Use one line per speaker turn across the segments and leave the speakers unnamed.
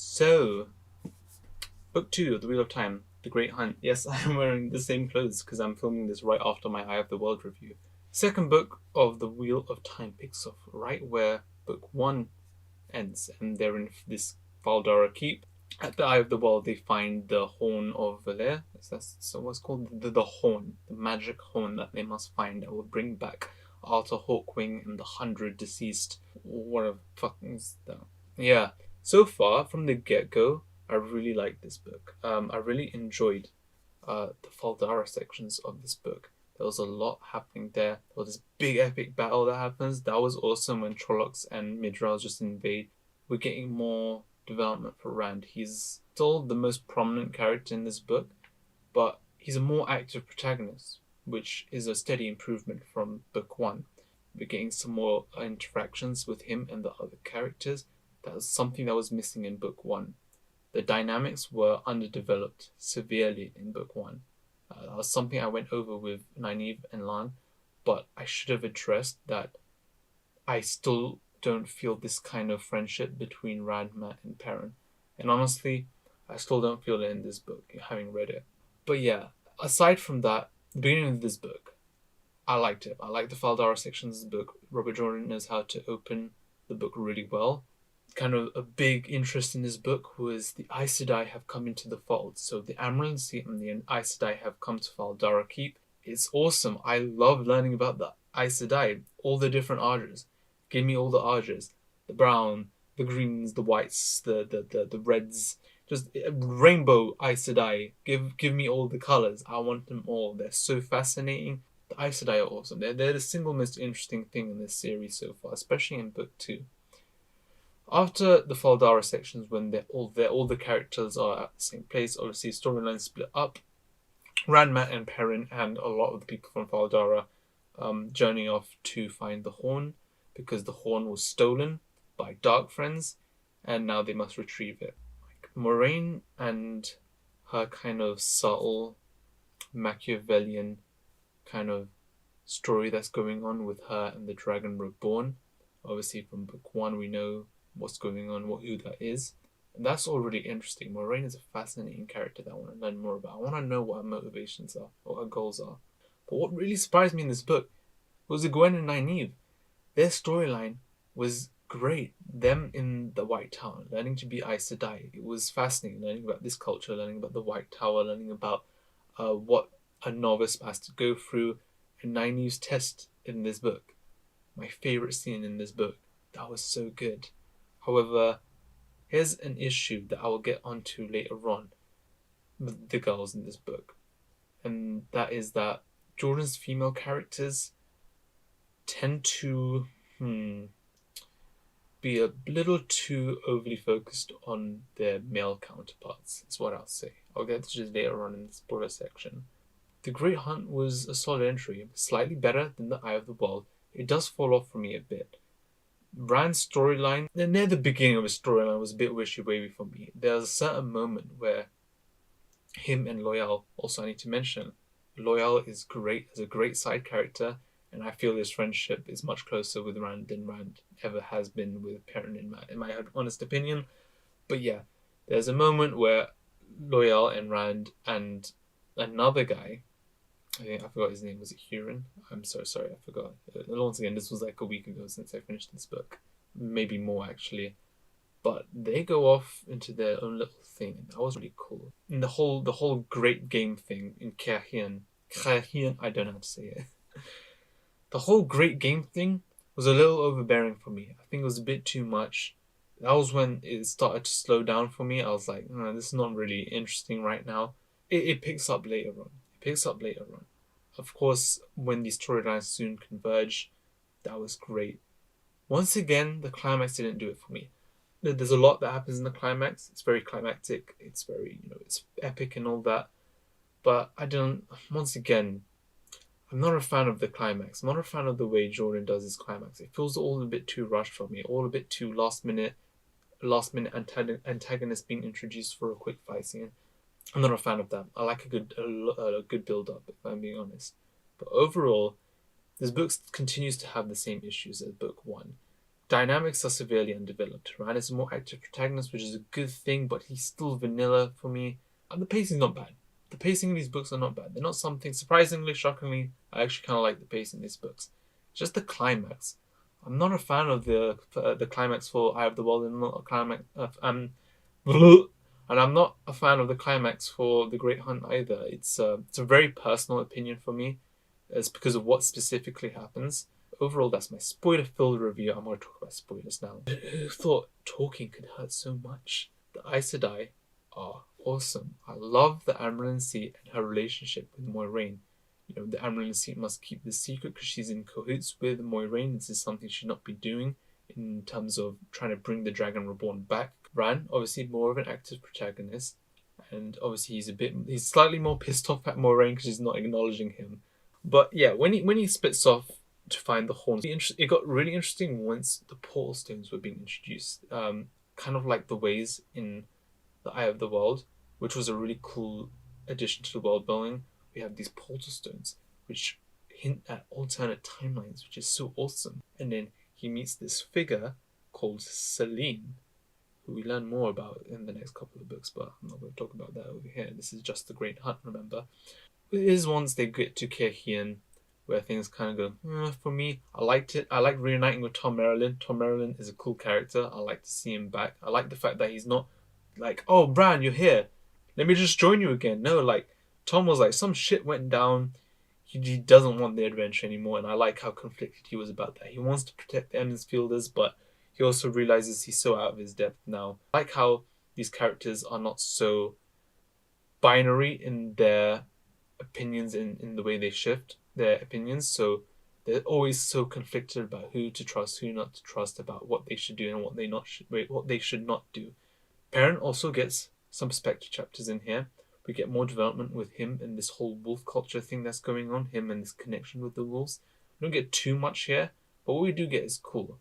So, book two of The Wheel of Time, The Great Hunt. Yes, I am wearing the same clothes because I'm filming this right after my Eye of the World review. Second book of The Wheel of Time picks up right where book one ends, and they're in this Valdara Keep. At the Eye of the World, they find the Horn of Valer. That's so what's called the Horn, the magic horn that they must find that will bring back Arthur Hawkwing and the 100 deceased. What fucking is that? Yeah. So far from the get go, I really like this book. I really enjoyed the Faldara sections of this book. There was a lot happening there. There was this big epic battle that happens. That was awesome when Trollocs and Midral just invade. We're getting more development for Rand. He's still the most prominent character in this book, but he's a more active protagonist, which is a steady improvement from book one. We're getting some more interactions with him and the other characters. That was something that was missing in book one. The dynamics were underdeveloped severely in book one. That was something I went over with Nynaeve and Lan, but I should have addressed that I still don't feel this kind of friendship between Radma and Perrin. And honestly, I still don't feel it in this book, having read it. But yeah, aside from that, the beginning of this book, I liked it. I liked the Faldara sections of the book. Robert Jordan knows how to open the book really well. Kind of a big interest in this book was the Aes Sedai have come into the fold. So the Amaranth and the Aes Sedai have come to Faldara Keep. It's awesome. I love learning about the Aes Sedai, all the different Ardras. Give me all the Ardras. The brown, the greens, the whites, the reds. Just rainbow Aes Sedai. Give me all the colours. I want them all. They're so fascinating. The Aes Sedai are awesome. They're the single most interesting thing in this series so far, especially in book two. After the Faldara sections, when all the characters are at the same place, obviously storylines split up. Ranmat and Perrin and a lot of the people from Faldara journey off to find the horn because the horn was stolen by dark friends, and now they must retrieve it. Like Moraine and her kind of subtle Machiavellian kind of story that's going on with her and the Dragon Reborn. Obviously, from book one, we know what's going on, who that is. And that's all really interesting. Moraine is a fascinating character that I want to learn more about. I want to know what her motivations are, what her goals are. But what really surprised me in this book was the Gwen and Nynaeve. Their storyline was great. Them in the White Tower, learning to be Aes Sedai. It was fascinating, learning about this culture, learning about the White Tower, learning about what a novice has to go through, and Nynaeve's test in this book. My favorite scene in this book. That was so good. However, here's an issue that I will get onto later on with the girls in this book. And that is that Jordan's female characters tend to be a little too overly focused on their male counterparts, is what I'll say. I'll get to this later on in the spoiler section. The Great Hunt was a solid entry, slightly better than the Eye of the World. It does fall off for me a bit. Rand's storyline, near the beginning of his storyline, was a bit wishy-washy for me. There's a certain moment where him and Loyal, also I need to mention, Loyal is great as a great side character, and I feel his friendship is much closer with Rand than Rand ever has been with Perrin, in my honest opinion. But yeah, there's a moment where Loyal and Rand and another guy, I forgot his name. Was it Huron? I'm so sorry, I forgot. Once again, this was like a week ago since I finished this book. Maybe more, actually. But they go off into their own little thing, and that was really cool. And the whole great game thing in Caerhien, I don't know how to say it. The whole great game thing was a little overbearing for me. I think it was a bit too much. That was when it started to slow down for me. I was like, this is not really interesting right now. It picks up later on. Of course, when these storylines soon converge, that was great. Once again, the climax didn't do it for me. There's a lot that happens in the climax. It's very climactic. It's very, it's epic and all that. But once again, I'm not a fan of the climax. I'm not a fan of the way Jordan does his climax. It feels all a bit too rushed for me. All a bit too last minute antagonist being introduced for a quick fight scene. I'm not a fan of that. I like a good build up, if I'm being honest. But overall, this book continues to have the same issues as book one. dynamics are severely undeveloped. Ran is a more active protagonist, which is a good thing, but he's still vanilla for me. And the pacing's not bad. The pacing in these books are not bad. They're not something surprisingly, shockingly. I actually kind of like the pacing in these books. Just the climax. I'm not a fan of the climax for Eye of the World, and I'm not a climax and I'm not a fan of the climax for The Great Hunt either. It's a very personal opinion for me. It's because of what specifically happens. Overall, that's my spoiler-filled review. I'm going to talk about spoilers now. Who thought talking could hurt so much? The Aes Sedai are awesome. I love the Amaryllis Sea and her relationship with Moiraine. The Amaryllis Sea must keep this secret because she's in cahoots with Moiraine. This is something she should not be doing in terms of trying to bring the Dragon Reborn back. Ran, obviously more of an active protagonist, and obviously he's slightly more pissed off at Moiraine because she's not acknowledging him. But yeah, when he splits off to find the horns, it got really interesting once the portal stones were being introduced. Kind of like the ways in the Eye of the World, which was a really cool addition to the world building. We have these portal stones which hint at alternate timelines, which is so awesome. And then he meets this figure called Selene, who we learn more about in the next couple of books, but I'm not going to talk about that over here. This is just the Great Hunt, remember? It is once they get to Kirchian where things kind of go, for me. I liked it. I like reuniting with Tom Merrilin. Tom Merrilin is a cool character. I like to see him back. I like the fact that he's not like, oh, Bran, you're here. Let me just join you again. No, like, Tom was like, some shit went down. He doesn't want the adventure anymore, and I like how conflicted he was about that. He wants to protect the Emmonsfielders, but he also realizes he's so out of his depth now. I like how these characters are not so binary in their opinions, in the way they shift their opinions. So they're always so conflicted about who to trust, who not to trust, about what they should do and what they should not do. Perrin also gets some perspective chapters in here. We get more development with him and this whole wolf culture thing that's going on, him and this connection with the wolves. We don't get too much here, but what we do get is cool.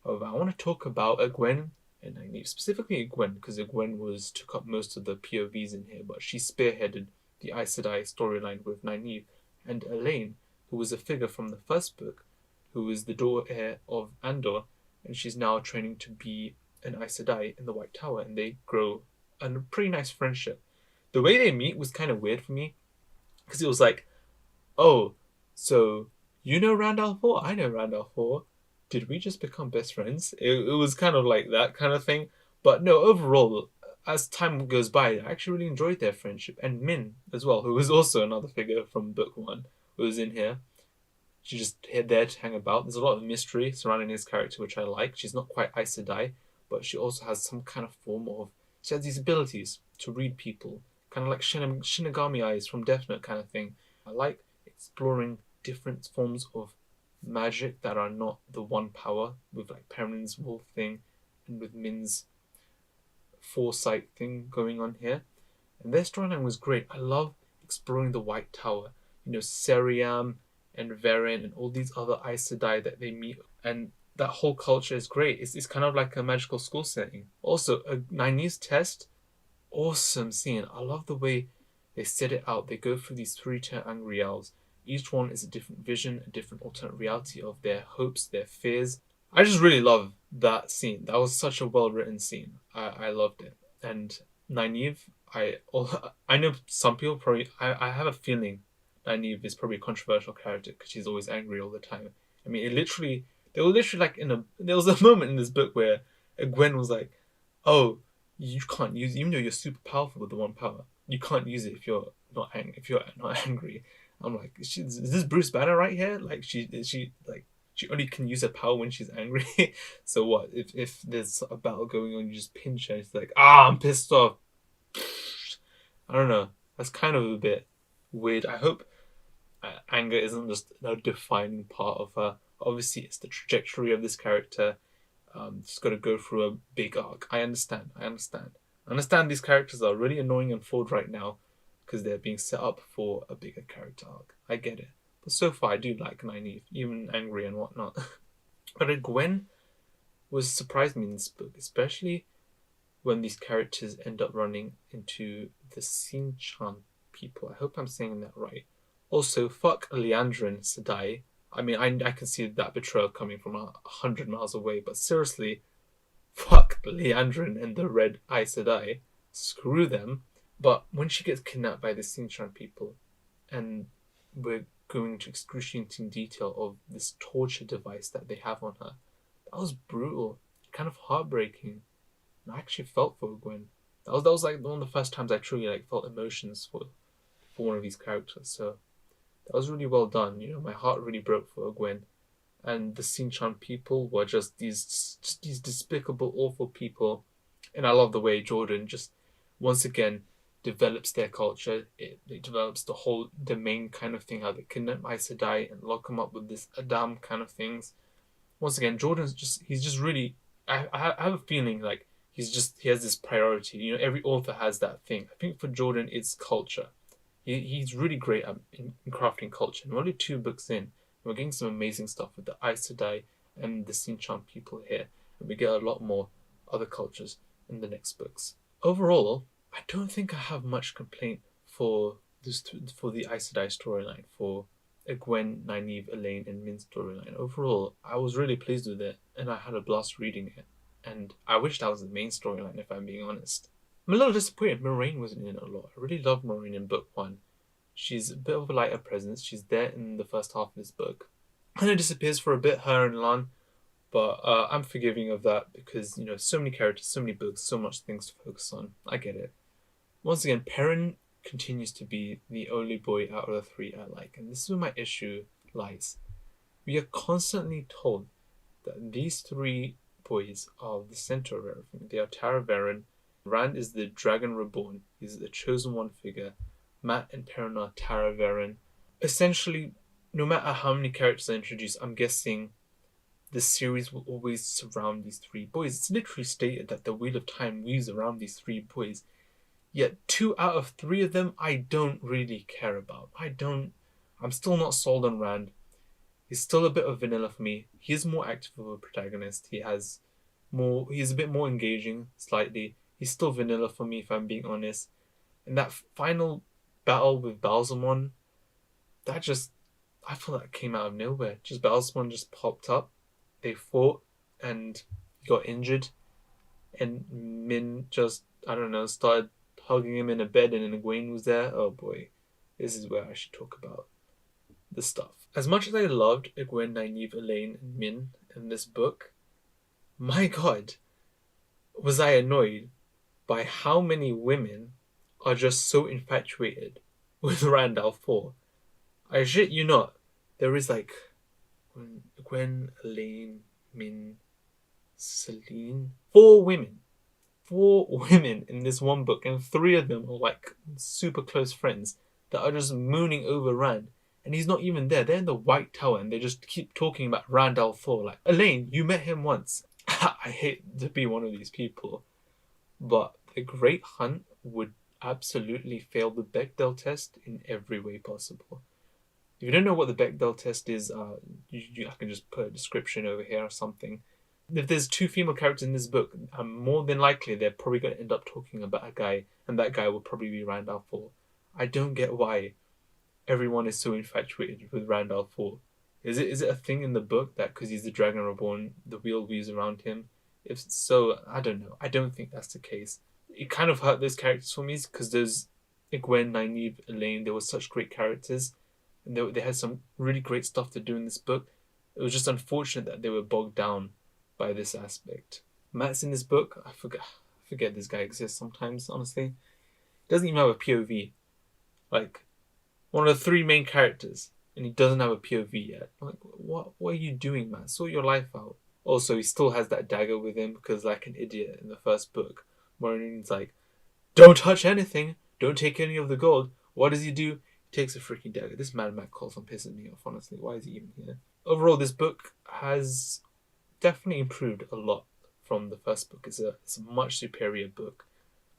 However, I want to talk about Egwene and Nynaeve, specifically Egwene, because Egwene took up most of the POVs in here, but she spearheaded the Aes Sedai storyline with Nynaeve and Elaine, who was a figure from the first book, who was the daughter of Andor, and she's now training to be an Aes Sedai in the White Tower, and they grow a pretty nice friendship. The way they meet was kind of weird for me, because it was like, oh, so you know Randall 4? I know Randall 4. Did we just become best friends? It was kind of like that kind of thing. But no, overall, as time goes by, I actually really enjoyed their friendship. And Min as well, who was also another figure from book 1, who was in here. She just there to hang about. There's a lot of mystery surrounding his character, which I like. She's not quite Aes Sedai, but she also has some kind of form of... She has these abilities to read people. Kind of like Shinigami eyes from Death Note kind of thing. I like exploring different forms of magic that are not the one power, with like Perrin's wolf thing and with Min's foresight thing going on here. And their storyline was great. I love exploring the White Tower. Seriam and Varen and all these other Aes Sedai that they meet. And that whole culture is great. It's kind of like a magical school setting. Also, a Nynaeve's test, awesome scene. I love the way they set it out. They go through these 3 angry elves. Each one is a different vision, a different alternate reality of their hopes, their fears. I just really love that scene. That was such a well-written scene. I loved it. And Nynaeve, I know some people probably... I have a feeling Nynaeve is probably a controversial character because she's always angry all the time. I mean, there was a moment in this book where Gwen was like, oh, you can't use it, even though you're super powerful with the one power. You can't use it if you're not angry. I'm like, is this Bruce Banner right here? Like, she only can use her power when she's angry. So what? If there's a battle going on, you just pinch her. It's like, I'm pissed off. I don't know. That's kind of a bit weird. I hope anger isn't just a defining part of her. Obviously, it's the trajectory of this character. She's got to go through a big arc. I understand. I understand these characters are really annoying and flawed right now because they're being set up for a bigger character arc. I get it. But so far, I do like Nynaeve, even angry and whatnot. But Gwen surprised me in this book, especially when these characters end up running into the Sinchan people. I hope I'm saying that right. Also, fuck Leandrin Sedai. I mean, I can see that betrayal coming from 100 miles away, but seriously, fuck Leandrin and the Red Aes Sedai. Screw them. But when she gets kidnapped by the Sinshan people, and we're going into excruciating detail of this torture device that they have on her, that was brutal, kind of heartbreaking. And I actually felt for Gwen. That was like one of the first times I truly like felt emotions for one of these characters. So that was really well done. You know, my heart really broke for Gwen, and the Sinchan people were just these despicable, awful people. And I love the way Jordan just once again develops their culture. It develops the main kind of thing, how they kidnap Aes Sedai and lock him up with this Adam kind of things. Once again, he's just really. I have a feeling like he has this priority. You know, every author has that thing. I think for Jordan, it's culture. He's really great in crafting culture. And we're only 2 books in. We're getting some amazing stuff with the Aes Sedai and the Sinchan people here. And we get a lot more other cultures in the next books. Overall, I don't think I have much complaint for for the Aes Sedai storyline, for Gwen, Nynaeve, Elaine, and Min's storyline. Overall, I was really pleased with it, and I had a blast reading it. And I wish that was the main storyline, if I'm being honest. I'm a little disappointed Moraine wasn't in it a lot. I really love Moraine in book 1. She's a bit of a lighter presence. She's there in the first half of this book. Kind of disappears for a bit, her and Lan, but I'm forgiving of that because, you know, so many characters, so many books, so much things to focus on. I get it. Once again, Perrin continues to be the only boy out of the 3 I like, and this is where my issue lies. We are constantly told that these 3 boys are the center of everything. They are Tara Verin. Rand is the Dragon Reborn. He's the chosen one figure. Matt and Perrin are Tara Verin. Essentially, no matter how many characters are introduced, I'm guessing the series will always surround these 3 boys. It's literally stated that the Wheel of Time weaves around these 3 boys. Yet 2 out of 3 of them I don't really care about. I'm still not sold on Rand. He's still a bit of vanilla for me. He is more active of a protagonist. He's a bit more engaging, slightly. He's still vanilla for me, if I'm being honest. And that final battle with Balsamon, I feel that came out of nowhere. Just Balsamon just popped up. They fought and he got injured. And Min just, I don't know, started hugging him in a bed and then Egwene was there. Oh boy, this is where I should talk about the stuff. As much as I loved Egwene, Nynaeve, Elaine, and Min in this book, my god, was I annoyed by how many women are just so infatuated with Rand al'Thor. I shit you not. There is like Gwen, Elaine, Min, Celine. 4 women. 4 women in this one book, and 3 of them are like super close friends that are just mooning over Rand. And he's not even there. They're in the White Tower and they just keep talking about Rand al'Thor. Like, Elaine, you met him once. I hate to be one of these people. But the Great Hunt would absolutely fail the Bechdel test in every way possible. If you don't know what the Bechdel test is, I can just put a description over here or something. If there's 2 female characters in this book, more than likely they're probably going to end up talking about a guy, and that guy will probably be Rand al'Thor. I don't get why everyone is so infatuated with Rand al'Thor. Is it a thing in the book that because he's the Dragon Reborn, the wheel weaves around him? If so, I don't know. I don't think that's the case. It kind of hurt those characters for me because there's Egwene, Nynaeve, Elaine. They were such great characters, and they had some really great stuff to do in this book. It was just unfortunate that they were bogged down by this aspect. Matt's in this book. I forget this guy exists sometimes. Honestly, he doesn't even have a POV. Like, one of the 3 main characters, and he doesn't have a POV yet. Like, what are you doing, man? Sort your life out. Also, he still has that dagger with him because, like an idiot in the first book, Morin's like, "Don't touch anything. Don't take any of the gold." What does he do? He takes a freaking dagger. This Mad Mac calls on pissing me off. Honestly, why is he even here? Overall, this book has definitely improved a lot from the first book. It's a much superior book.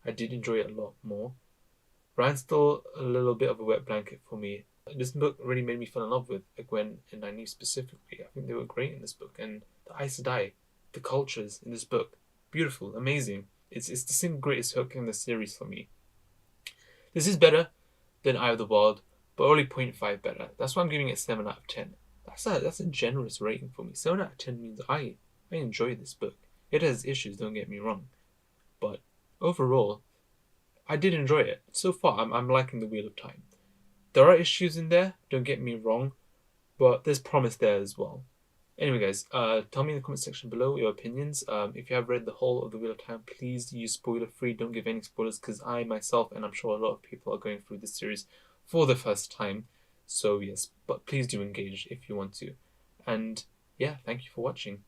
I did enjoy it a lot more. Rand's still a little bit of a wet blanket for me. This book really made me fall in love with Egwene and Nynaeve specifically. I think they were great in this book. And the Aes Sedai, the cultures in this book, beautiful, amazing. It's the single greatest hook in the series for me. This is better than Eye of the Wild, but only 0.5 better. That's why I'm giving it 7 out of 10. that's a generous rating for me. 7 out of 10 means I enjoy this book. It has issues, don't get me wrong, but overall, I did enjoy it. So far, I'm liking the Wheel of Time. There are issues in there, don't get me wrong, but there's promise there as well. Anyway, guys, tell me in the comment section below your opinions. If you have read the whole of the Wheel of Time, please use spoiler free. Don't give any spoilers because I myself, and I'm sure a lot of people, are going through this series for the first time. So yes, but please do engage if you want to. And yeah, thank you for watching.